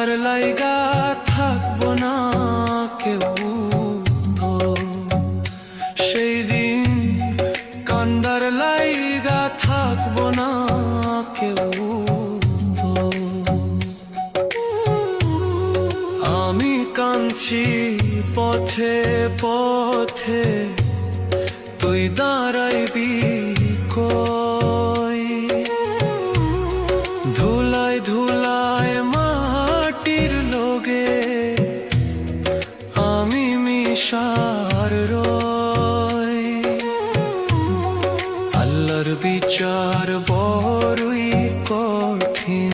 কান্দার লাইগা থাকবো না কেউ সেই দিন, কান্দার লাইগা থাকবো না কেউ। আমি কাঁদছি পথে পথে, তুই দাঁড়াইবি কই? ধুলায় ধুলায় মাটির লগে আমি মিশার রই। আল্লাহর বিচার বড়ই কঠিন।